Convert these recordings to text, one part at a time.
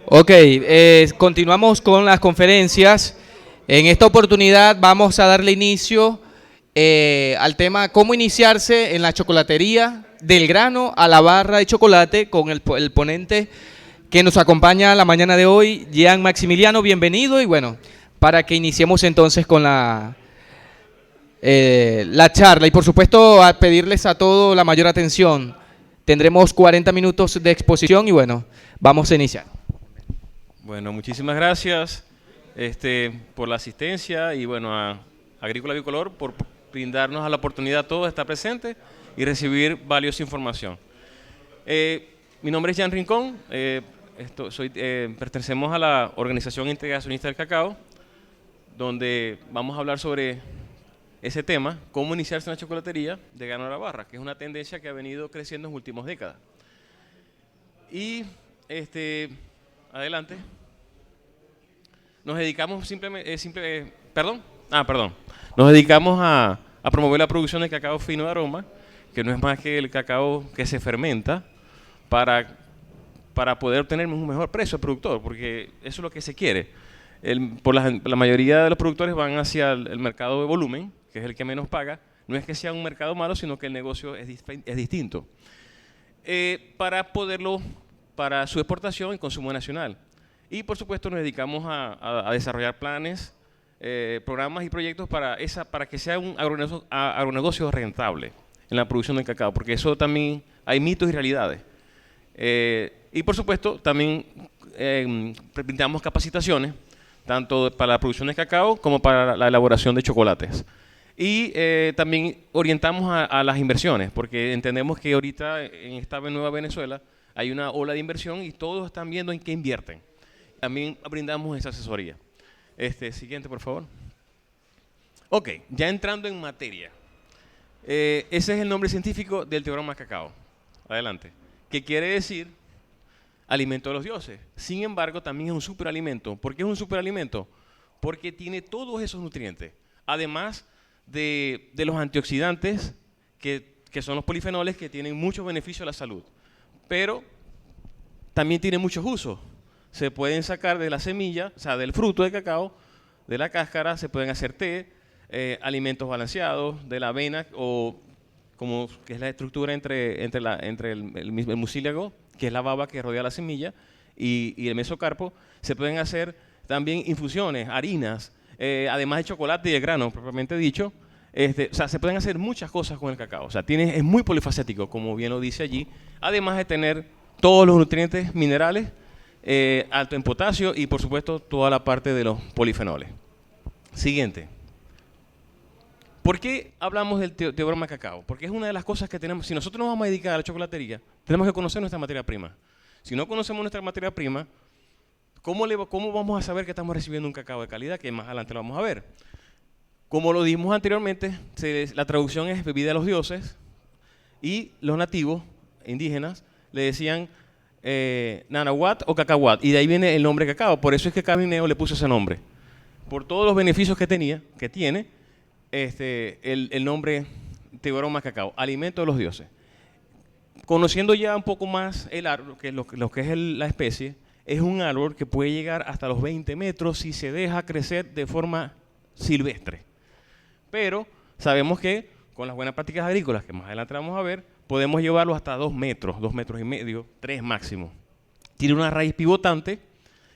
Ok, continuamos con las conferencias. En esta oportunidad vamos a darle inicio al tema cómo iniciarse en la chocolatería del grano a la barra de chocolate con el ponente que nos acompaña la mañana de hoy, Jean Maximiliano, bienvenido. Y bueno, para que iniciemos entonces con la charla y por supuesto a pedirles a todos la mayor atención. Tendremos 40 minutos de exposición y bueno, vamos a iniciar. Bueno, muchísimas gracias por la asistencia y bueno, a Agrícola Bicolor por brindarnos la oportunidad a todos de estar presentes y recibir valiosa información. Mi nombre es Jan Rincón, pertenecemos a la Organización Integracionista del Cacao, donde vamos a hablar sobre ese tema, cómo iniciarse en la chocolatería de grano a la barra, que es una tendencia que ha venido creciendo en las últimas décadas. Y adelante. Nos dedicamos Nos dedicamos a promover la producción de cacao fino de aroma, que no es más que el cacao que se fermenta para poder obtener un mejor precio al productor, porque eso es lo que se quiere. La mayoría de los productores van hacia el mercado de volumen, que es el que menos paga. No es que sea un mercado malo, sino que el negocio es distinto. Para su exportación y consumo nacional. Y por supuesto nos dedicamos a desarrollar planes, programas y proyectos para que sea un agronegocio rentable en la producción del cacao, porque eso también hay mitos y realidades. Y por supuesto también brindamos capacitaciones, tanto para la producción de cacao como para la elaboración de chocolates. Y también orientamos a las inversiones, porque entendemos que ahorita en esta nueva Venezuela hay una ola de inversión y todos están viendo en qué invierten. También brindamos esa asesoría. Siguiente, por favor. Ok, ya entrando en materia. Ese es el nombre científico del teorema cacao. Adelante. ¿Qué quiere decir? Alimento de los dioses. Sin embargo, también es un superalimento. ¿Por qué es un superalimento? Porque tiene todos esos nutrientes. Además de los antioxidantes, que son los polifenoles, que tienen muchos beneficios a la salud. Pero también tiene muchos usos. Se pueden sacar de la semilla, o sea, del fruto de cacao, de la cáscara, se pueden hacer té, alimentos balanceados, de la avena, o como que es la estructura entre el mucílago, que es la baba que rodea la semilla, y el mesocarpo. Se pueden hacer también infusiones, harinas, además de chocolate y de grano, propiamente dicho. O sea, se pueden hacer muchas cosas con el cacao. O sea, es muy polifacético, como bien lo dice allí, además de tener todos los nutrientes minerales, alto en potasio y por supuesto toda la parte de los polifenoles. Siguiente. ¿Por qué hablamos del teorema cacao? Porque es una de las cosas que tenemos. Si nosotros nos vamos a dedicar a la chocolatería, tenemos que conocer nuestra materia prima. Si no conocemos nuestra materia prima, ¿cómo vamos a saber que estamos recibiendo un cacao de calidad? Que más adelante lo vamos a ver. Como lo dijimos anteriormente, la traducción es bebida de los dioses, y los nativos indígenas le decían nanahuat o cacahuat, y de ahí viene el nombre cacao. Por eso es que Carmineo le puso ese nombre, por todos los beneficios que tiene el nombre teorema cacao, alimento de los dioses. Conociendo ya un poco más el árbol, que lo que es la especie, es un árbol que puede llegar hasta los 20 metros si se deja crecer de forma silvestre. Pero sabemos que con las buenas prácticas agrícolas, que más adelante vamos a ver, podemos llevarlo hasta 2 metros, 2 metros y medio, 3 máximo. Tiene una raíz pivotante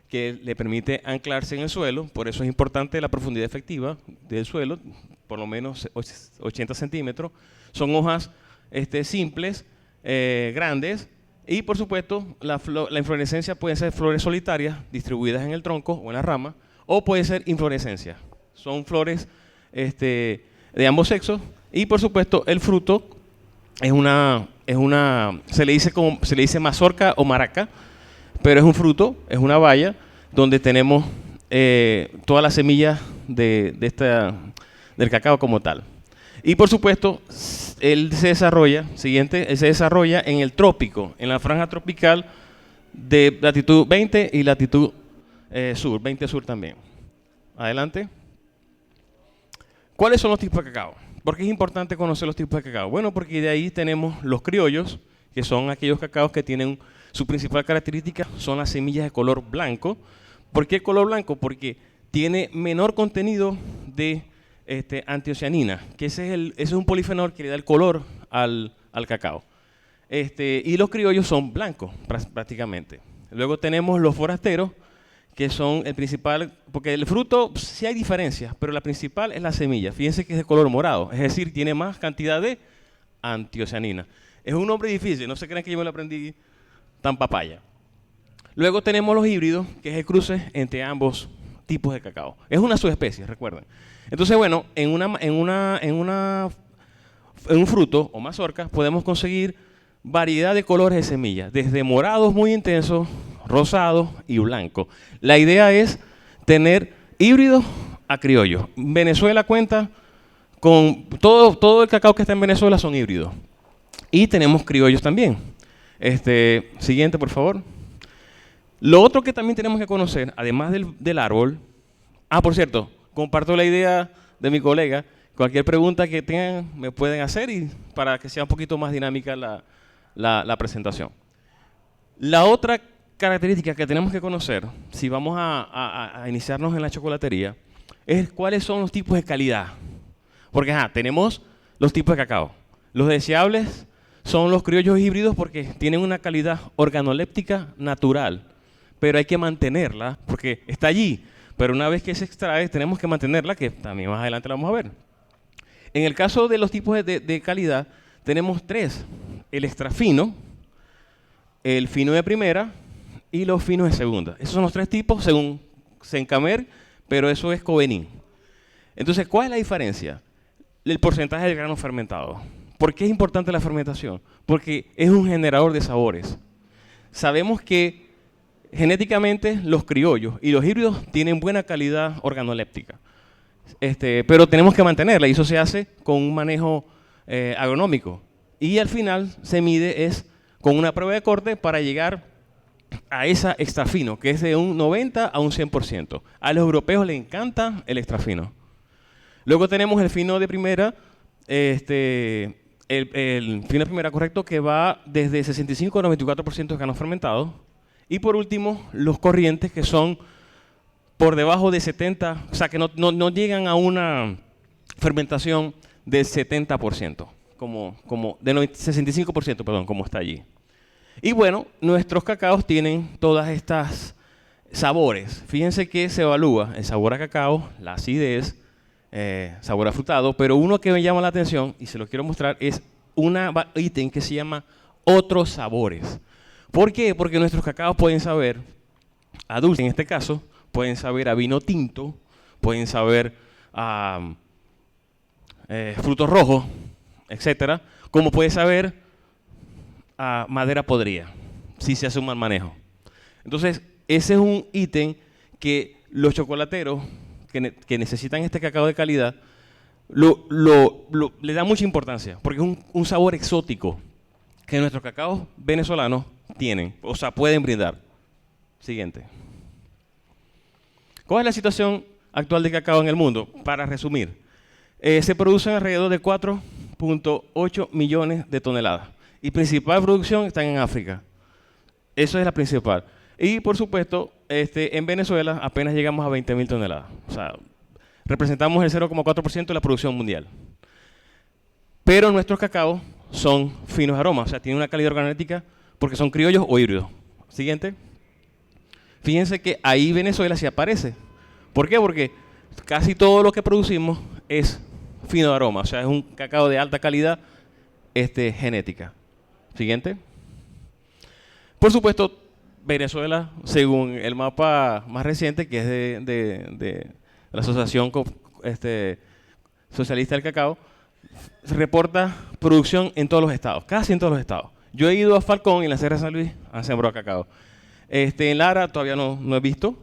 que le permite anclarse en el suelo, por eso es importante la profundidad efectiva del suelo, por lo menos 80 centímetros. Son hojas simples, grandes, y por supuesto la inflorescencia puede ser flores solitarias distribuidas en el tronco o en la rama, o puede ser inflorescencia. Son flores de ambos sexos, y por supuesto el fruto se le dice mazorca o maraca, pero es un fruto, es una baya donde tenemos todas las semillas del cacao como tal. Y por supuesto, él se desarrolla en el trópico, en la franja tropical de latitud 20 y latitud sur, 20 sur también. Adelante. ¿Cuáles son los tipos de cacao? ¿Por qué es importante conocer los tipos de cacao? Bueno, porque de ahí tenemos los criollos, que son aquellos cacaos que tienen Su principal característica son las semillas de color blanco. ¿Por qué color blanco? Porque tiene menor contenido de antocianina, que ese es un polifenol que le da el color al cacao. Y los criollos son blancos prácticamente. Luego tenemos los forasteros, que son el principal, porque el fruto sí hay diferencias, pero la principal es la semilla. Fíjense que es de color morado, es decir, tiene más cantidad de antocianina. Es un nombre difícil, no se crean que yo me lo aprendí tan papaya. Luego tenemos los híbridos, que es el cruce entre ambos tipos de cacao. Es una subespecie, recuerden. Entonces, bueno, en un fruto o mazorca podemos conseguir variedad de colores de semillas, desde morados muy intensos, rosados y blancos. La idea es tener híbridos a criollos. Venezuela cuenta con todo el cacao que está en Venezuela son híbridos. Y tenemos criollos también. Siguiente, por favor. Lo otro que también tenemos que conocer, además del árbol. Por cierto, comparto la idea de mi colega. Cualquier pregunta que tengan me pueden hacer y para que sea un poquito más dinámica la presentación. La otra característica que tenemos que conocer, si vamos a iniciarnos en la chocolatería, es cuáles son los tipos de calidad. Porque tenemos los tipos de cacao. Los deseables son los criollos híbridos porque tienen una calidad organoléptica natural, pero hay que mantenerla porque está allí. Pero una vez que se extrae, tenemos que mantenerla, que también más adelante la vamos a ver. En el caso de los tipos de calidad, tenemos tres. El extra fino, el fino de primera y los finos de segunda. Esos son los tres tipos según Sencamer, pero eso es Covenin. Entonces, ¿cuál es la diferencia? El porcentaje del grano fermentado. ¿Por qué es importante la fermentación? Porque es un generador de sabores. Sabemos que genéticamente los criollos y los híbridos tienen buena calidad organoléptica, pero tenemos que mantenerla y eso se hace con un manejo agronómico. Y al final se mide con una prueba de corte para llegar a esa extra fino, que es de un 90 a un 100%. A los europeos les encanta el extra fino. Luego tenemos el fino de primera, el fino de primera, correcto, que va desde 65 a 94% de grano fermentado. Y por último, los corrientes, que son por debajo de 70, o sea, que no llegan a una fermentación del 70%, de 65%, perdón, como está allí. Y bueno, nuestros cacaos tienen todas estas sabores. Fíjense que se evalúa el sabor a cacao, la acidez, sabor afrutado, pero uno que me llama la atención, y se lo quiero mostrar, es un ítem que se llama otros sabores. ¿Por qué? Porque nuestros cacaos pueden saber a dulce, en este caso, pueden saber a vino tinto, pueden saber a frutos rojos, etcétera, como puede saber a madera podrida, si se hace un mal manejo. Entonces, ese es un ítem que los chocolateros que necesitan este cacao de calidad le dan mucha importancia, porque es un sabor exótico que nuestros cacaos venezolanos tienen, o sea, pueden brindar. Siguiente. ¿Cuál es la situación actual de cacao en el mundo? Para resumir, se producen alrededor de 4.8 millones de toneladas. Y principal producción está en África. Eso es la principal. Y por supuesto, en Venezuela apenas llegamos a 20.000 toneladas. O sea, representamos el 0,4% de la producción mundial. Pero nuestros cacaos son finos de aroma, o sea, tienen una calidad organoléptica porque son criollos o híbridos. Siguiente. Fíjense que ahí Venezuela sí aparece. ¿Por qué? Porque casi todo lo que producimos es fino de aroma, o sea, es un cacao de alta calidad genética. Siguiente. Por supuesto, Venezuela, según el mapa más reciente, que es de la Asociación Socialista del Cacao, reporta producción en todos los estados, casi en todos los estados. Yo he ido a Falcón y en la Sierra de San Luis han sembrado cacao. En Lara todavía no he visto.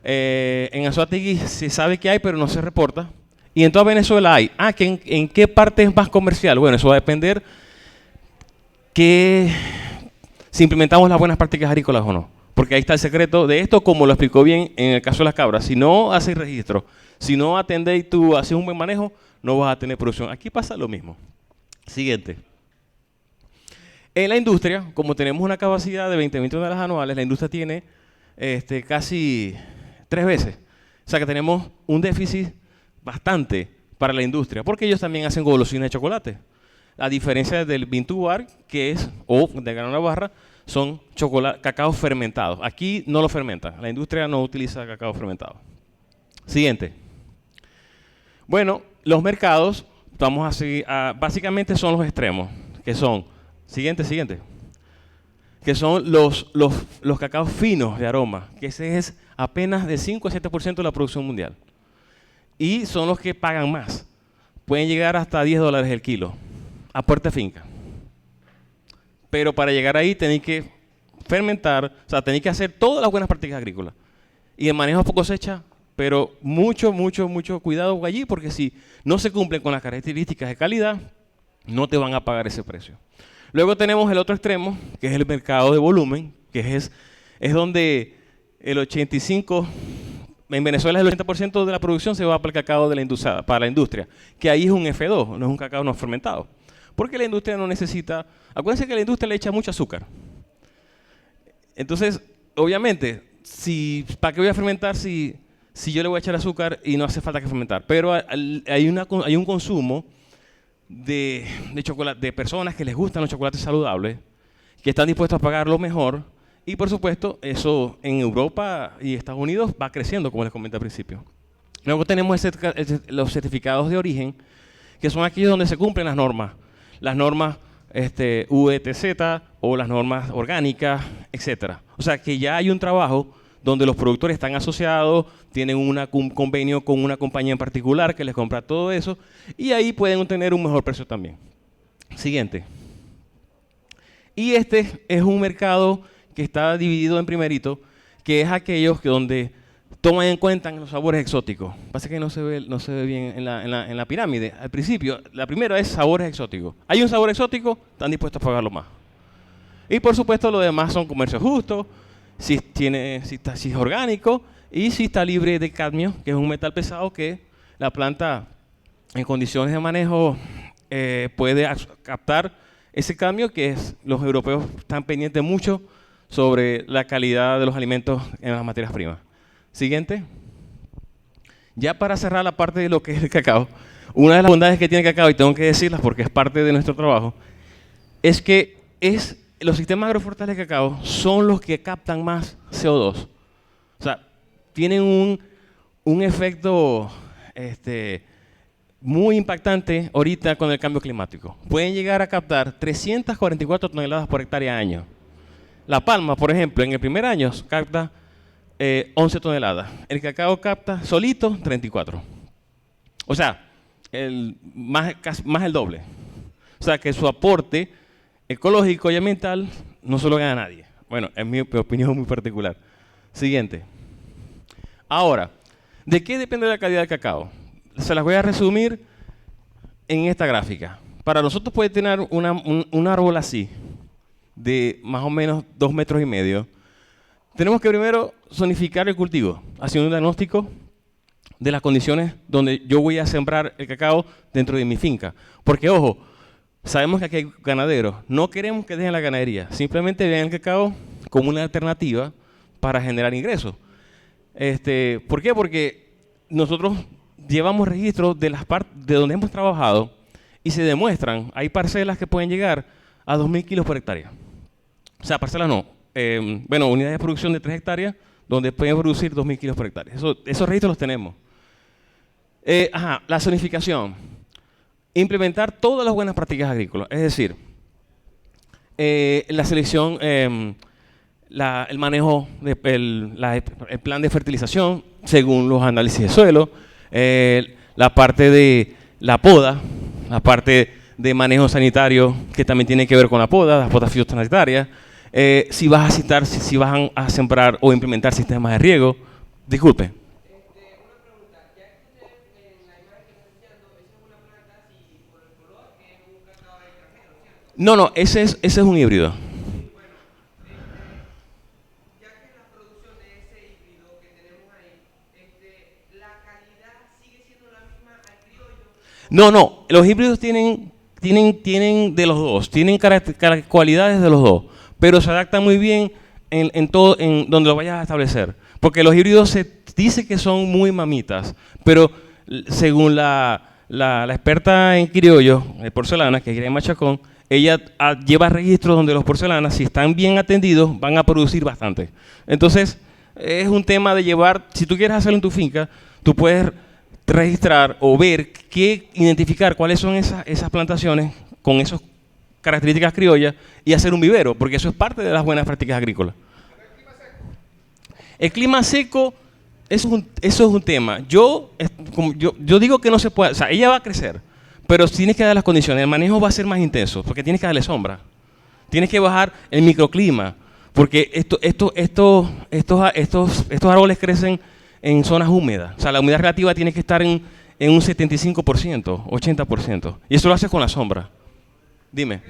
En Anzoátegui se sabe que hay, pero no se reporta. Y en toda Venezuela hay. ¿En qué parte es más comercial? Bueno, eso va a depender si implementamos las buenas prácticas agrícolas o no. Porque ahí está el secreto de esto, como lo explicó bien en el caso de las cabras. Si no haces registro, si no atendéis y tú haces un buen manejo, no vas a tener producción. Aquí pasa lo mismo. Siguiente. En la industria, como tenemos una capacidad de 20.000 toneladas anuales, la industria tiene casi 3 veces. O sea que tenemos un déficit bastante para la industria, porque ellos también hacen golosinas de chocolate. A diferencia del bean to bar, que es, o de grano barra, son cacao fermentados. Aquí no lo fermentan, la industria no utiliza cacao fermentado. Siguiente. Bueno, los mercados, vamos a seguir, básicamente son los extremos, que son, siguiente, que son los cacaos finos de aroma, que ese es apenas de 5 a 7% de la producción mundial. Y son los que pagan más. Pueden llegar hasta $10 el kilo, a puerta finca. Pero para llegar ahí tenéis que fermentar, o sea, tenéis que hacer todas las buenas prácticas agrícolas. Y el manejo por cosecha, pero mucho cuidado allí, porque si no se cumplen con las características de calidad, no te van a pagar ese precio. Luego tenemos el otro extremo, que es el mercado de volumen, que es donde el 85%, en Venezuela el 80% de la producción se va para el cacao de la industria, para la industria, que ahí es un F2, no es un cacao no fermentado. Porque la industria no necesita, acuérdense que la industria le echa mucho azúcar. Entonces, obviamente, ¿para qué voy a fermentar si yo le voy a echar azúcar y no hace falta que fermentar? Pero hay un consumo de chocolate, de personas que les gustan los chocolates saludables, que están dispuestos a pagar lo mejor, y por supuesto, eso en Europa y Estados Unidos va creciendo, como les comenté al principio. Luego tenemos los certificados de origen, que son aquellos donde se cumplen las normas UETZ o las normas orgánicas, etcétera. O sea que ya hay un trabajo donde los productores están asociados, tienen un convenio con una compañía en particular que les compra todo eso, y ahí pueden obtener un mejor precio también. Siguiente. Y este es un mercado que está dividido en primerito, que es aquellos donde toman en cuenta los sabores exóticos. Pasa que no se ve bien en la pirámide. Al principio, la primera es sabores exóticos. Hay un sabor exótico, están dispuestos a pagarlo más. Y por supuesto, lo demás son comercio justo, si es orgánico y si está libre de cadmio, que es un metal pesado que la planta en condiciones de manejo puede captar ese cambio, que los europeos están pendientes mucho sobre la calidad de los alimentos en las materias primas. Siguiente. Ya para cerrar la parte de lo que es el cacao, una de las bondades que tiene el cacao, y tengo que decirlas porque es parte de nuestro trabajo, es que los sistemas agroforestales de cacao son los que captan más CO2. O sea, tienen un efecto muy impactante ahorita con el cambio climático. Pueden llegar a captar 344 toneladas por hectárea año. La palma, por ejemplo, en el primer año capta 11 toneladas. El cacao capta solito 34. O sea, más el doble. O sea, que su aporte ecológico y ambiental no se lo gana nadie. Bueno, es mi opinión muy particular. Siguiente. Ahora, ¿de qué depende la calidad del cacao? Se las voy a resumir en esta gráfica. Para nosotros puede tener un árbol así, de más o menos 2,5 metros. Tenemos que primero zonificar el cultivo, haciendo un diagnóstico de las condiciones donde yo voy a sembrar el cacao dentro de mi finca. Porque, ojo, sabemos que aquí hay ganaderos. No queremos que dejen la ganadería. Simplemente vean el cacao como una alternativa para generar ingresos. ¿Por qué? Porque nosotros llevamos registros de las partes de donde hemos trabajado y se demuestran, hay parcelas que pueden llegar a 2.000 kilos por hectárea. O sea, parcelas no. Unidades de producción de 3 hectáreas donde pueden producir 2.000 kilos por hectárea. Esos registros los tenemos. La zonificación. Implementar todas las buenas prácticas agrícolas. Es decir, la selección, el manejo, el plan de fertilización según los análisis de suelo, la parte de la poda, la parte de manejo sanitario que también tiene que ver con la poda, las podas fitosanitarias, si vas a sembrar o implementar sistemas de riego. Disculpe. Una pregunta, ya que usted en la imagen que está enseñando, esa es una planta así por el color que es un cacao extranjero, ¿cierto? No, ese es un híbrido. Bueno, ya que la producción de ese híbrido que tenemos ahí, la calidad sigue siendo la misma al criollo. No, los híbridos tienen tienen de los dos, tienen cualidades de los dos, pero se adaptan muy bien en todo, en donde lo vayas a establecer. Porque los híbridos se dice que son muy mamitas, pero según la experta en criollo, porcelana, que es Irene Machacón, ella lleva registros donde los porcelanas, si están bien atendidos, van a producir bastante. Entonces, es un tema de llevar, si tú quieres hacerlo en tu finca, tú puedes registrar o ver, identificar cuáles son esas plantaciones con esas características criollas y hacer un vivero, porque eso es parte de las buenas prácticas agrícolas. El clima seco, eso es un tema. Yo digo que no se puede, o sea, ella va a crecer, pero tienes que dar las condiciones. El manejo va a ser más intenso, porque tienes que darle sombra. Tienes que bajar el microclima, porque estos árboles crecen en zonas húmedas. O sea, la humedad relativa tiene que estar en un 75%, 80%. Y eso lo haces con la sombra. Dime.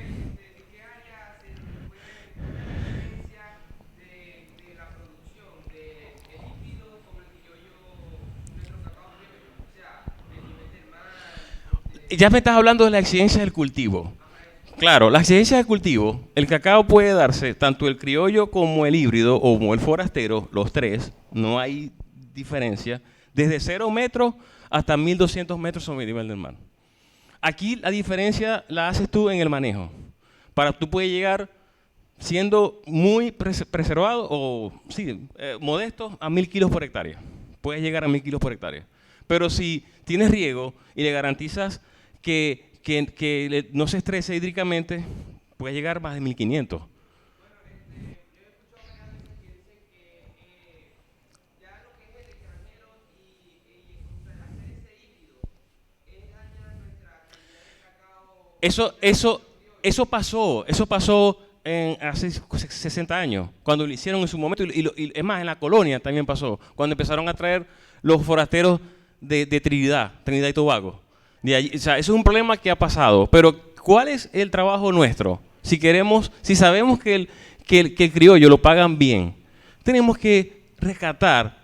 Ya me estás hablando de la exigencia del cultivo. Claro, la exigencia del cultivo, el cacao puede darse tanto el criollo como el híbrido o como el forastero, los tres, no hay diferencia, desde 0 metros hasta 1200 metros sobre el nivel del mar. Aquí la diferencia la haces tú en el manejo. Tú puedes llegar siendo muy preservado o modesto a 1000 kilos por hectárea. Puedes llegar a 1000 kilos por hectárea. Pero si tienes riego y le garantizas que no se estrese hídricamente, puede llegar más de 1500. Eso pasó hace 60 años, cuando lo hicieron en su momento, y es más, en la colonia también pasó, cuando empezaron a traer los forasteros de Trinidad y Tobago. De allí, o sea, eso es un problema que ha pasado, pero ¿cuál es el trabajo nuestro? Si sabemos que el criollo lo pagan bien, tenemos que rescatar,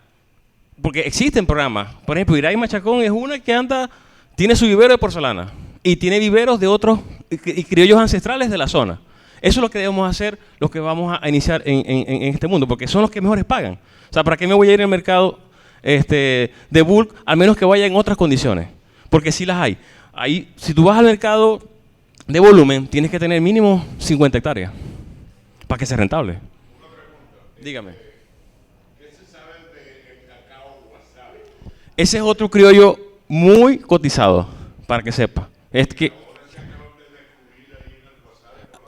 porque existen programas. Por ejemplo, Iray Machacón es una que tiene su vivero de porcelana y tiene viveros de otros y criollos ancestrales de la zona. Eso es lo que debemos hacer, los que vamos a iniciar en este mundo, porque son los que mejores pagan. O sea, ¿para qué me voy a ir al mercado de bulk, al menos que vaya en otras condiciones? Porque sí las hay. Ahí, si tú vas al mercado de volumen, tienes que tener mínimo 50 hectáreas para que sea rentable. Dígame. ¿Qué se sabe del cacao wasabi? Ese es otro criollo muy cotizado, para que sepa. Es que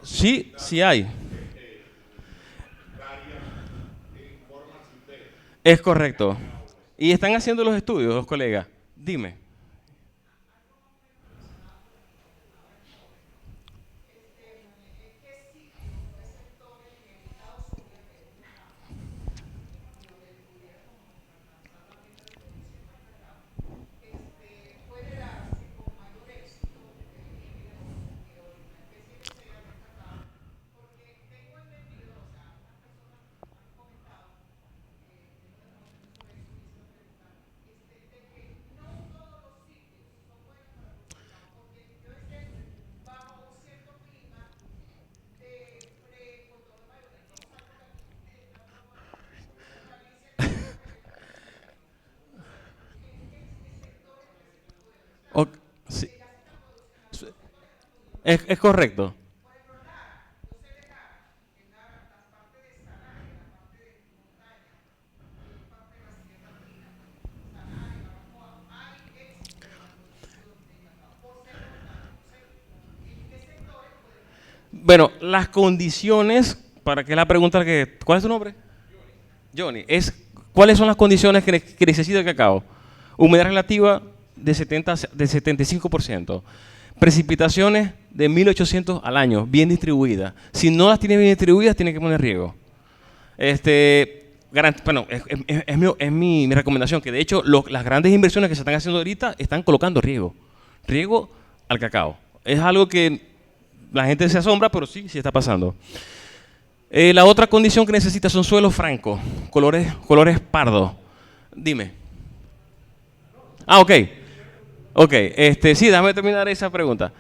sí hay. Es correcto. Y están haciendo los estudios, los colegas. Dime. Sí. Es correcto. Bueno, las condiciones, para que la pregunta ¿cuál es tu nombre? Johnny. ¿Cuáles son las condiciones que necesita el cacao? Humedad relativa de 75%. Precipitaciones de 1800 al año, bien distribuidas. Si no las tiene bien distribuidas, tiene que poner riego. Bueno, es mi recomendación, que de hecho las grandes inversiones que se están haciendo ahorita están colocando riego. Riego al cacao. Es algo que la gente se asombra, pero sí está pasando. La otra condición que necesita son suelos francos, colores pardos. Dime. Ok. Sí, déjame terminar esa pregunta.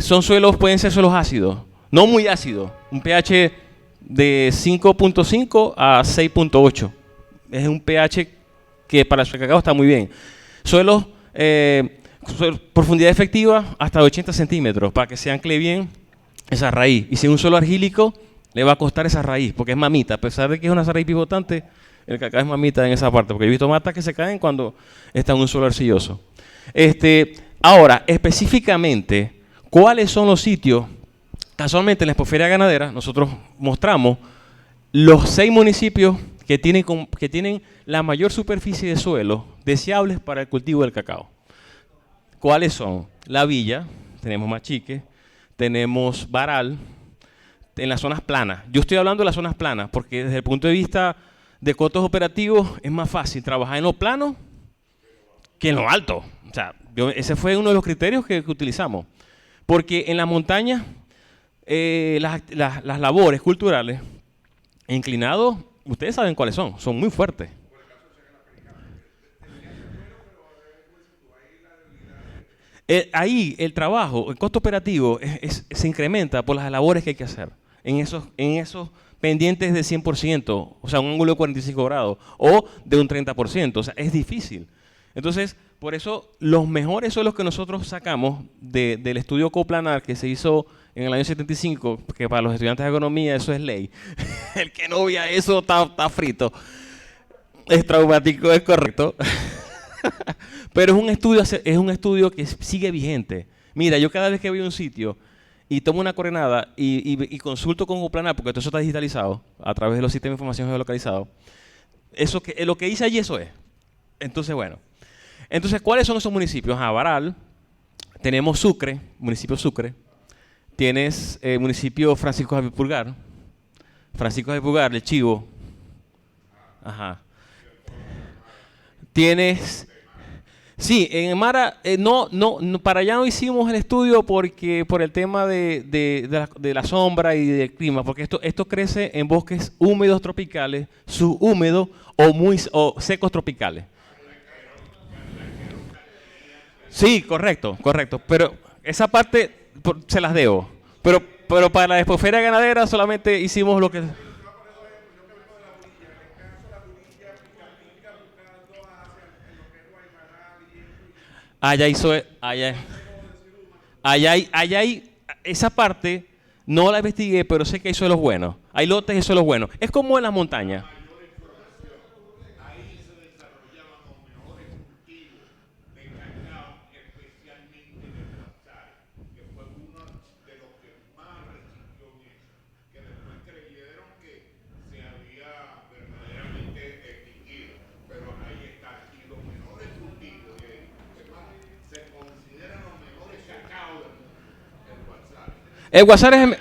Son suelos, pueden ser suelos ácidos, no muy ácidos, un pH de 5.5 a 6.8. Es un pH que para el cacao está muy bien. Suelos, profundidad efectiva hasta 80 centímetros para que se ancle bien esa raíz. Y si es un suelo argílico, le va a costar esa raíz, porque es mamita. A pesar de que es una raíz pivotante, el cacao es mamita en esa parte, porque he visto matas que se caen cuando está en un suelo arcilloso. Ahora, específicamente, ¿cuáles son los sitios? Casualmente en la Expoferia Ganadera nosotros mostramos los 6 municipios que tienen la mayor superficie de suelo deseables para el cultivo del cacao. ¿Cuáles son? La Villa, tenemos Machique, tenemos Baral, en las zonas planas. Yo estoy hablando de las zonas planas porque desde el punto de vista de costos operativos es más fácil trabajar en lo plano que en lo alto. O sea, ese fue uno de los criterios que utilizamos. Porque en la montaña, las labores culturales, inclinados, ustedes saben cuáles son muy fuertes. Ahí el trabajo, el costo operativo se incrementa por las labores que hay que hacer en esos pendientes de 100%, o sea, un ángulo de 45 grados, o de un 30%, o sea, es difícil. Entonces, por eso, los mejores suelos que nosotros sacamos del estudio coplanar que se hizo en el año 75, que para los estudiantes de agronomía eso es ley. El que no vea eso está frito. Es traumático, es correcto. Pero es un estudio que sigue vigente. Mira, yo cada vez que voy a un sitio y tomo una coordenada y consulto con Coplanar, porque todo eso está digitalizado a través de los sistemas de información geolocalizados, lo que hice allí, eso es. Entonces, bueno. Entonces, ¿cuáles son esos municipios? Baral, tenemos Sucre, municipio Sucre, tienes municipio Francisco Javier Pulgar, El Chivo, ajá. Tienes, sí, en Mara, para allá no hicimos el estudio por el tema de la sombra y del clima, porque esto crece en bosques húmedos tropicales, subhúmedos o secos tropicales. Sí, correcto, pero esa parte se las debo. Pero para la Expoferia Ganadera solamente hicimos lo que... Esa parte no la investigué, pero sé que hay suelos buenos. Hay lotes y suelos buenos. Es como en las montañas. El Guasares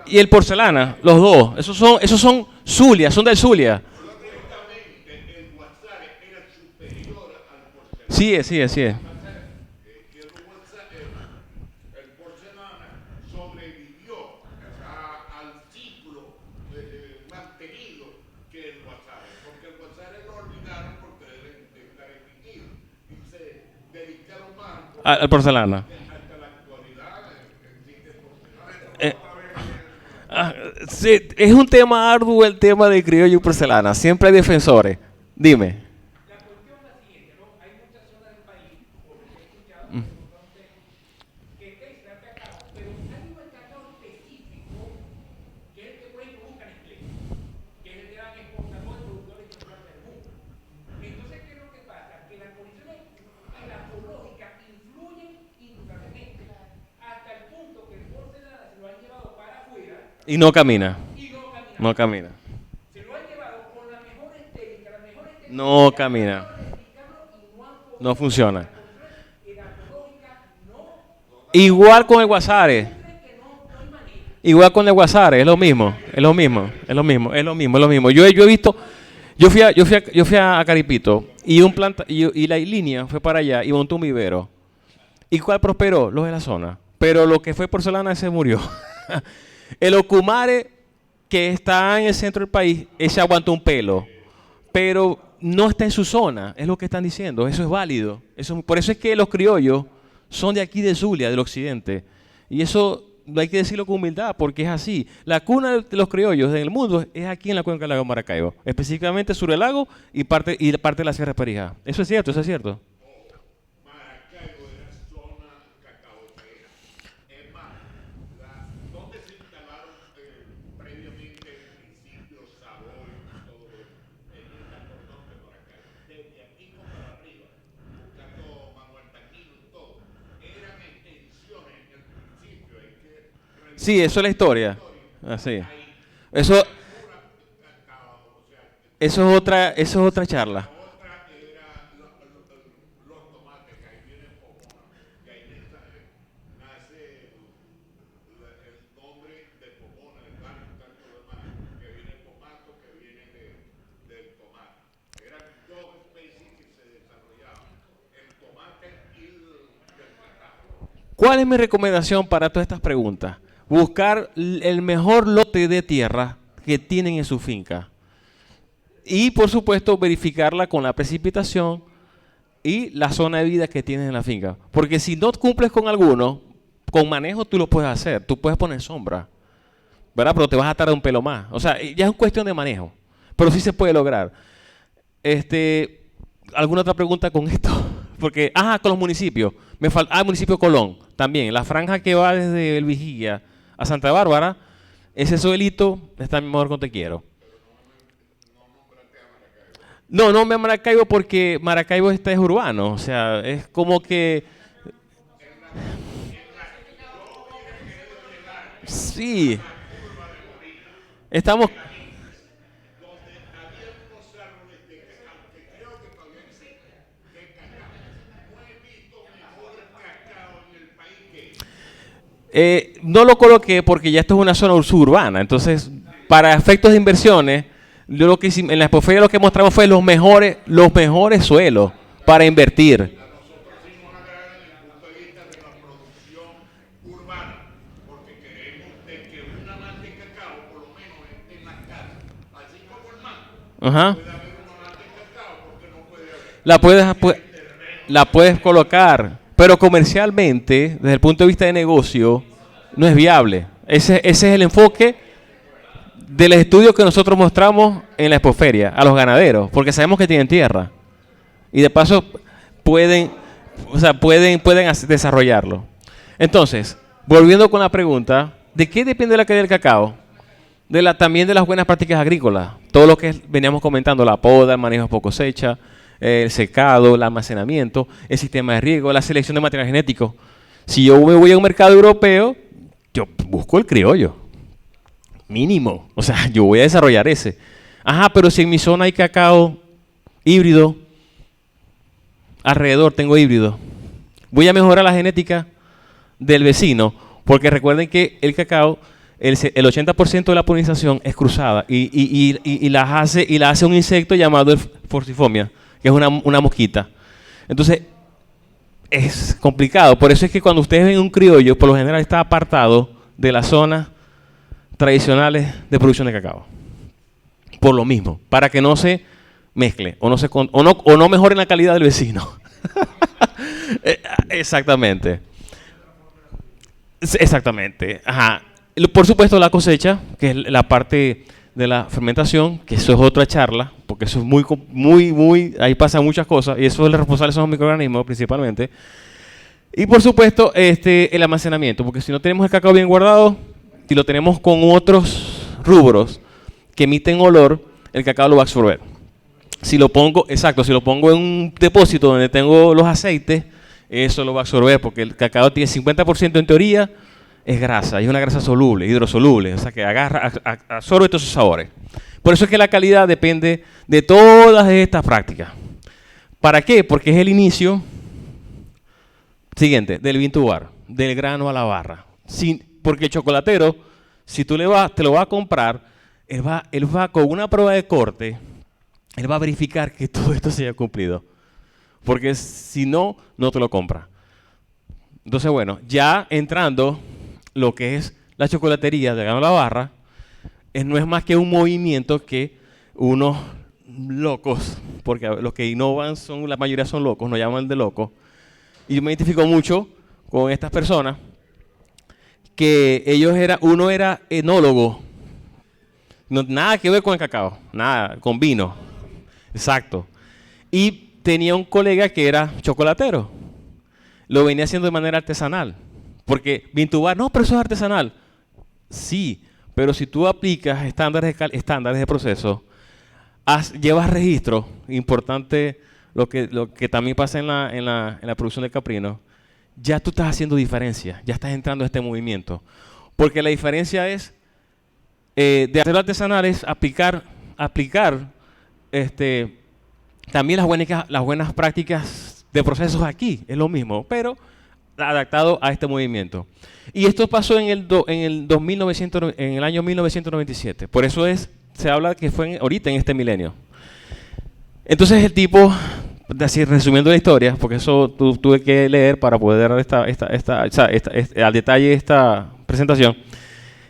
y el Porcelana, los dos, esos son Zulia, son del Zulia. Sí, sí, así es. Al Porcelana. Sí, es un tema arduo el tema de criollo y porcelana. Siempre hay defensores. Dime. La cuestión es la siguiente, ¿no? Hay muchas zonas del país, por lo que he escuchado, que extraen cacao, pero hay un cacao específico que es el que, por ejemplo, busca Nestlé, que es el gran exportador y productor de chocolate del mundo. Entonces, ¿qué es lo que pasa? Que las condiciones climatológicas influyen indudablemente hasta el punto que el porcelana se lo han llevado para afuera. Y no camina. No camina. Se lo han llevado con la mejor estética, no camina. No funciona. Igual con el Guasare. Igual con el Guasare, es lo mismo. Yo he visto, yo fui a Caripito y la línea fue para allá y montó un vivero. ¿Y cuál prosperó? Los de la zona. Pero lo que fue porcelana ese murió. El Ocumare, que está en el centro del país, ese aguantó un pelo, pero no está en su zona, es lo que están diciendo, eso es válido. Por eso es que los criollos son de aquí de Zulia, del occidente. Y eso hay que decirlo con humildad, porque es así. La cuna de los criollos en el mundo es aquí en la cuenca del lago Maracaibo, específicamente sur del lago y parte de la Sierra de Perijá. Eso es cierto, eso es cierto. Maracaibo era zona cacaotera. Es más, ¿dónde se instalaron previamente en principio Savoy y todo eso? En el sector norte de Maracaibo. Desde aquí como para arriba, buscando Manuel Taquino y todo. Eran extensiones en el principio. Hay que Sí, eso es la historia. Así. Eso, eso es otra charla. otra era los tomates, que ahí viene Pomona, que ahí nace el nombre de Pomona, el barrio y tanto demás, que viene el pomato, que viene del tomate. Eran dos especies que se desarrollaban, el tomate y el cacao. ¿Cuál es mi recomendación para todas estas preguntas? Buscar el mejor lote de tierra que tienen en su finca. Y, por supuesto, verificarla con la precipitación y la zona de vida que tienes en la finca. Porque si no cumples con alguno, con manejo tú lo puedes hacer. Tú puedes poner sombra, ¿verdad? Pero te vas a tardar un pelo más. O sea, ya es cuestión de manejo. Pero sí se puede lograr. ¿Alguna otra pregunta con esto? Porque, con los municipios. El municipio de Colón, también. La franja que va desde El Vigía a Santa Bárbara, ese suelito está mejor con Te Quiero. No me Maracaibo porque Maracaibo es urbano. O sea, es como que... Sí. Estamos... no lo coloqué porque ya esto es una zona suburbana. Entonces, para efectos de inversiones, yo lo que hicimos, en la expoferia lo que mostramos fue los mejores suelos para invertir. Nosotros hicimos una gran desde el punto de vista de la producción urbana, porque queremos de que una mata de cacao por lo menos esté en las casas, así como el mango. Ajá. Puede haber una mata de cacao porque no puede haber. La puedes colocar, pero comercialmente, desde el punto de vista de negocio, no es viable. Ese es el enfoque del estudio que nosotros mostramos en la expoferia a los ganaderos, porque sabemos que tienen tierra y de paso pueden desarrollarlo. Entonces, volviendo con la pregunta, ¿de qué depende la calidad del cacao? También de las buenas prácticas agrícolas, todo lo que veníamos comentando, la poda, el manejo por cosecha, el secado, el almacenamiento, el sistema de riego, la selección de material genético. Si yo me voy a un mercado europeo, yo busco el criollo, mínimo. O sea, yo voy a desarrollar ese. Pero si en mi zona hay cacao híbrido, alrededor tengo híbrido, voy a mejorar la genética del vecino, porque recuerden que el cacao, el 80% de la polinización es cruzada y la hace un insecto llamado el Forcifomia, que es una mosquita. Entonces, es complicado. Por eso es que cuando ustedes ven un criollo, por lo general está apartado de las zonas tradicionales de producción de cacao. Por lo mismo, para que no se mezcle o no mejoren la calidad del vecino. Exactamente. Exactamente. Por supuesto, la cosecha, que es la parte de la fermentación, que eso es otra charla, porque eso es muy, ahí pasan muchas cosas, y eso es responsable son los microorganismos principalmente. Y por supuesto, el almacenamiento, porque si no tenemos el cacao bien guardado, y lo tenemos con otros rubros que emiten olor, el cacao lo va a absorber. Si lo pongo en un depósito donde tengo los aceites, eso lo va a absorber, porque el cacao tiene 50% en teoría, es grasa, y es una grasa soluble, hidrosoluble, o sea que absorbe todos esos sabores. Por eso es que la calidad depende de todas estas prácticas. ¿Para qué? Porque es el inicio, del bean to bar, del grano a la barra. Porque el chocolatero, si tú te lo vas a comprar, él va con una prueba de corte, él va a verificar que todo esto se haya cumplido. Porque si no, no te lo compra. Entonces, bueno, ya entrando lo que es la chocolatería de grano a la barra, no es más que un movimiento que unos locos, porque los que innovan la mayoría son locos, nos llaman de locos, y yo me identifico mucho con estas personas, que uno era enólogo, nada que ver con el cacao, nada, con vino, exacto. Y tenía un colega que era chocolatero, lo venía haciendo de manera artesanal, porque Vintubar, no, pero eso es artesanal. Sí, pero si tú aplicas estándares de proceso, llevas registro, importante lo que también pasa en la producción de caprino, ya tú estás haciendo diferencia, ya estás entrando a este movimiento. Porque la diferencia es, de hacerlo artesanal, es aplicar también las buenas prácticas de procesos aquí, es lo mismo, pero adaptado a este movimiento. Y esto pasó en el año 1997, por eso se habla que fue ahorita en este milenio. Entonces el tipo, así resumiendo la historia, porque eso tuve que leer para poder dar al detalle esta presentación,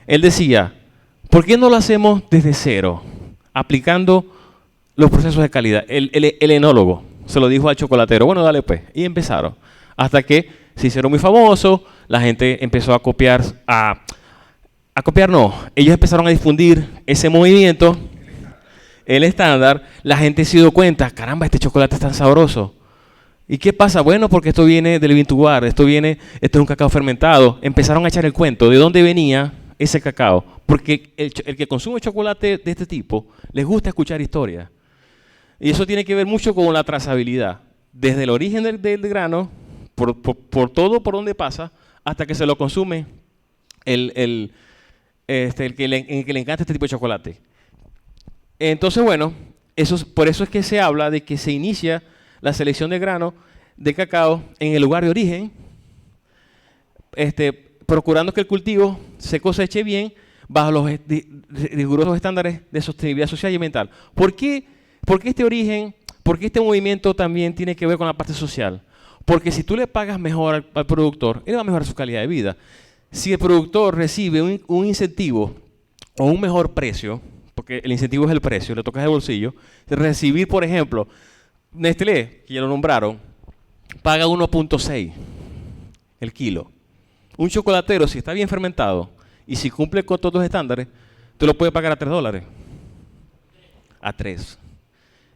él decía, ¿por qué no lo hacemos desde cero, aplicando los procesos de calidad? El enólogo se lo dijo al chocolatero, bueno, dale pues, y empezaron, hasta que se hicieron muy famosos, la gente empezó a copiar, ellos empezaron a difundir ese movimiento, el estándar, la gente se dio cuenta, caramba, este chocolate es tan sabroso. ¿Y qué pasa? Bueno, porque esto viene del Vintubar, esto es un cacao fermentado. Empezaron a echar el cuento de dónde venía ese cacao, porque el que consume chocolate de este tipo les gusta escuchar historias. Y eso tiene que ver mucho con la trazabilidad, desde el origen del grano, por todo por donde pasa, hasta que se lo consume el que le encanta este tipo de chocolate. Entonces, bueno, por eso es que se habla de que se inicia la selección de grano de cacao en el lugar de origen, procurando que el cultivo se coseche bien bajo los rigurosos estándares de sostenibilidad social y ambiental. ¿Por qué este origen, por qué este movimiento también tiene que ver con la parte social? Porque si tú le pagas mejor al productor, él va a mejorar su calidad de vida. Si el productor recibe un incentivo o un mejor precio, porque el incentivo es el precio, le tocas el bolsillo, recibir, por ejemplo, Nestlé, que ya lo nombraron, paga 1.6 el kilo. Un chocolatero, si está bien fermentado y si cumple con todos los estándares, te lo puede pagar a $3. A 3.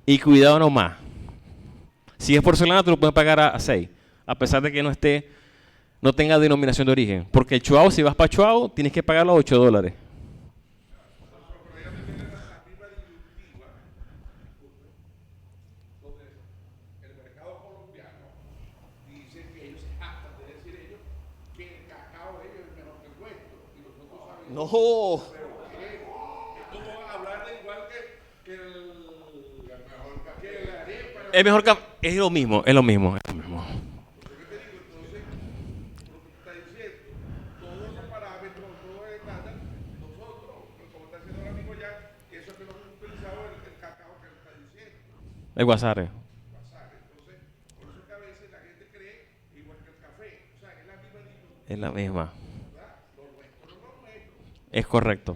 Y cuidado nomás. Si es porcelana, te lo pueden pagar a 6, a pesar de que no tenga denominación de origen. Porque el chuao, si vas para chuao, tienes que pagarlo a $8. No. ¿Cómo van a hablar de igual que la arepa? Es mejor que es lo mismo. Yo te digo, entonces, lo que tú estás diciendo, todos esos parámetros, todo el estándar, nosotros, como está diciendo ahora mismo ya, eso es que no hemos utilizado el cacao que está diciendo. El guasare. Entonces, por eso es que a veces la gente cree igual que el café, o sea, es la misma dilución. Es la misma. Es correcto.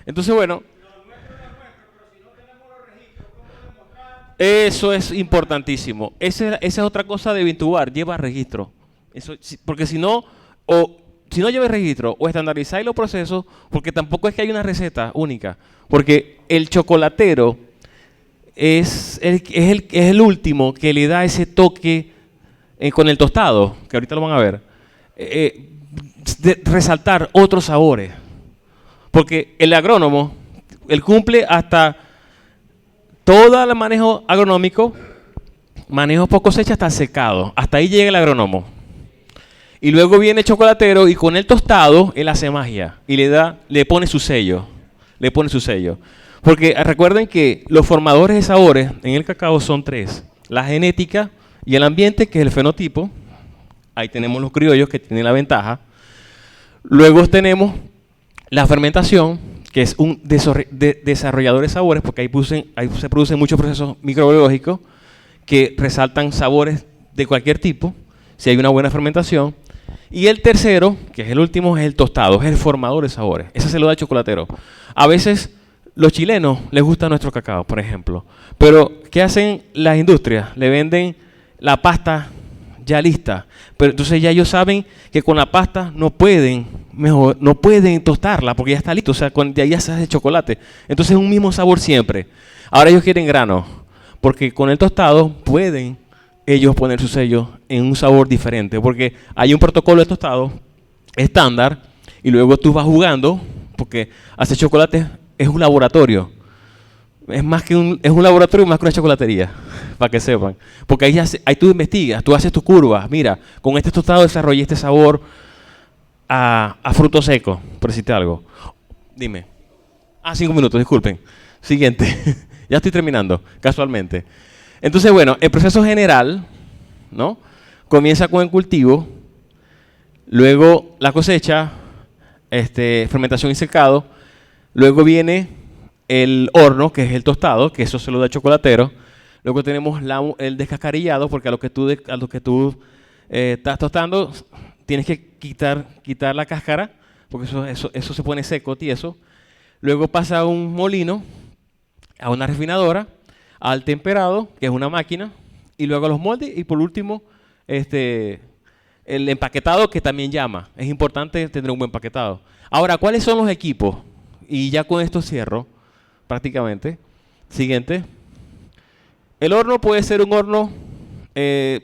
Entonces, bueno, eso es importantísimo. Esa es otra cosa de Vintubar, lleva registro. Porque si no lleva registro o estandarizáis los procesos, porque tampoco es que hay una receta única, porque el chocolatero es el último que le da ese toque con el tostado, que ahorita lo van a ver, de resaltar otros sabores. Porque el agrónomo, él cumple hasta todo el manejo agronómico, manejo por cosecha hasta secado. Hasta ahí llega el agrónomo. Y luego viene el chocolatero y con el tostado, él hace magia y le pone su sello. Porque recuerden que los formadores de sabores en el cacao son 3. La genética y el ambiente, que es el fenotipo. Ahí tenemos los criollos que tienen la ventaja. Luego tenemos la fermentación, que es un desarrollador de sabores, porque ahí se producen muchos procesos microbiológicos que resaltan sabores de cualquier tipo, si hay una buena fermentación. Y el tercero, que es el último, es el tostado, es el formador de sabores. Ese se lo da el chocolatero. A veces los chilenos les gusta nuestro cacao, por ejemplo. Pero, ¿qué hacen las industrias? Le venden la pasta ya lista. Pero entonces ya ellos saben que con la pasta no pueden tostarla porque ya está listo. O sea, de ahí ya se hace chocolate. Entonces es un mismo sabor siempre. Ahora ellos quieren grano, porque con el tostado pueden ellos poner su sello en un sabor diferente, porque hay un protocolo de tostado estándar y luego tú vas jugando, porque hacer chocolate es un laboratorio. Es un laboratorio más que una chocolatería, para que sepan. Porque ahí tú investigas, tú haces tus curvas. Mira, con este tostado desarrollé este sabor a fruto seco, por decirte algo. Dime. 5 minutos, disculpen. Siguiente. Ya estoy terminando, casualmente. Entonces, bueno, el proceso general, ¿no? Comienza con el cultivo, luego la cosecha, fermentación y secado, luego viene el horno, que es el tostado, que eso se lo da el chocolatero. Luego tenemos el descascarillado, porque a lo que tú estás tostando, tienes que quitar la cáscara, porque eso se pone seco, tieso. Luego pasa a un molino, a una refinadora, al temperado, que es una máquina, y luego a los moldes, y por último, el empaquetado, que también llama. Es importante tener un buen empaquetado. Ahora, ¿cuáles son los equipos? Y ya con esto cierro, prácticamente. Siguiente. El horno puede ser un horno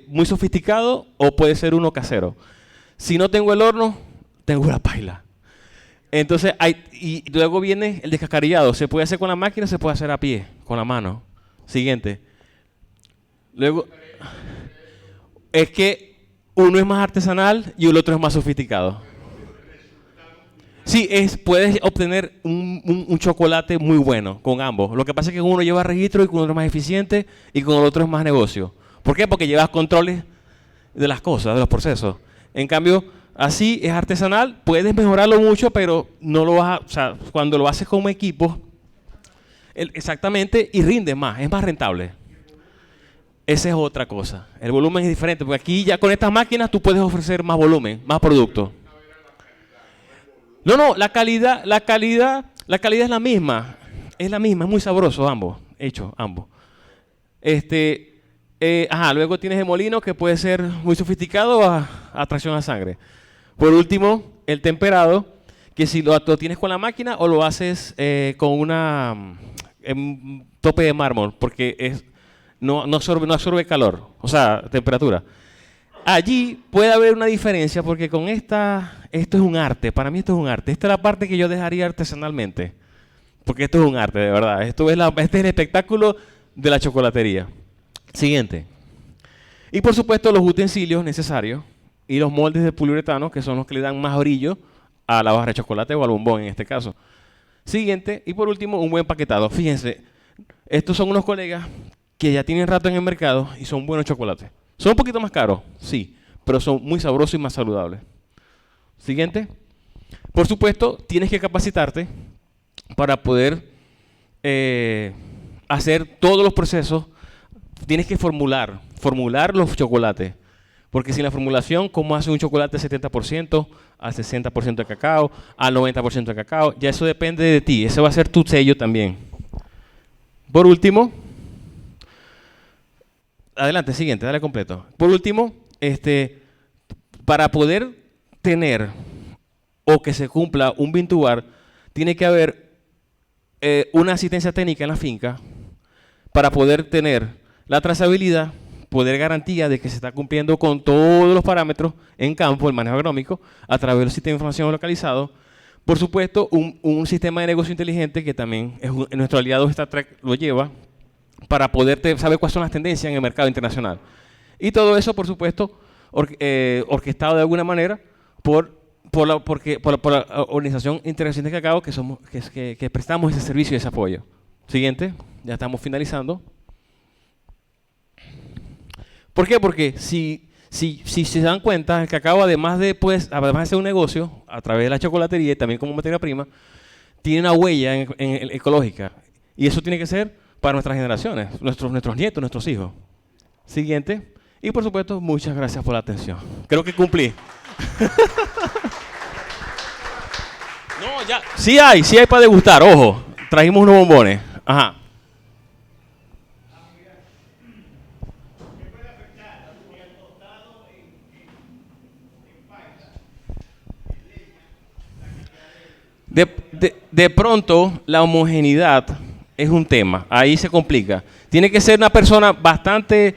muy sofisticado o puede ser uno casero. Si no tengo el horno, tengo una paila. Entonces, y luego viene el descascarillado. Se puede hacer con la máquina, se puede hacer a pie, con la mano. Siguiente. Luego, es que uno es más artesanal y el otro es más sofisticado. Sí, puedes obtener un chocolate muy bueno con ambos. Lo que pasa es que uno lleva registro y con otro es más eficiente y con el otro es más negocio. ¿Por qué? Porque llevas controles de las cosas, de los procesos. En cambio, así es artesanal, puedes mejorarlo mucho, pero no lo vas a, o sea, cuando lo haces como equipo, exactamente, y rinde más, es más rentable. Esa es otra cosa. El volumen es diferente, porque aquí ya con estas máquinas tú puedes ofrecer más volumen, más producto. No, la calidad es la misma. Es la misma, es muy sabroso ambos, hechos ambos. Luego tienes el molino, que puede ser muy sofisticado a tracción a sangre. Por último, el temperado, que si lo tienes con la máquina o lo haces con una tope de mármol, porque no absorbe calor, o sea, temperatura. Allí puede haber una diferencia porque esto es un arte, para mí esto es un arte. Esta es la parte que yo dejaría artesanalmente, porque esto es un arte, de verdad. Este es el espectáculo de la chocolatería. Siguiente. Y por supuesto los utensilios necesarios y los moldes de poliuretano, que son los que le dan más brillo a la barra de chocolate o al bombón en este caso. Siguiente. Y por último, un buen paquetado. Fíjense, estos son unos colegas que ya tienen rato en el mercado y son buenos chocolates. Son un poquito más caros, sí, pero son muy sabrosos y más saludables. Siguiente. Por supuesto, tienes que capacitarte para poder hacer todos los procesos. Tienes que formular los chocolates. Porque sin la formulación, ¿cómo hace un chocolate 70%, al 60% de cacao, al 90% de cacao? Ya eso depende de ti. Ese va a ser tu sello también. Por último, adelante, siguiente, dale completo. Por último, para poder tener o que se cumpla un Bean to Bar, tiene que haber una asistencia técnica en la finca para poder tener la trazabilidad, poder garantía de que se está cumpliendo con todos los parámetros en campo, el manejo agronómico, a través del sistema de información localizado. Por supuesto, un sistema de negocio inteligente que también nuestro aliado Star Trek lo lleva, para poder saber cuáles son las tendencias en el mercado internacional. Y todo eso, por supuesto, orquestado de alguna manera por la Organización Internacional de Cacao, que prestamos ese servicio y ese apoyo. Siguiente, ya estamos finalizando. ¿Por qué? Porque si se dan cuenta, el cacao, además de ser un negocio, a través de la chocolatería y también como materia prima, tiene una huella ecológica. Y eso tiene que ser para nuestras generaciones, nuestros nietos, nuestros hijos. Siguiente. Y por supuesto, muchas gracias por la atención. Creo que cumplí. No, ya. Sí hay para degustar, ojo. Trajimos unos bombones. Ajá. De pronto, la homogeneidad es un tema. Ahí se complica. Tiene que ser una persona bastante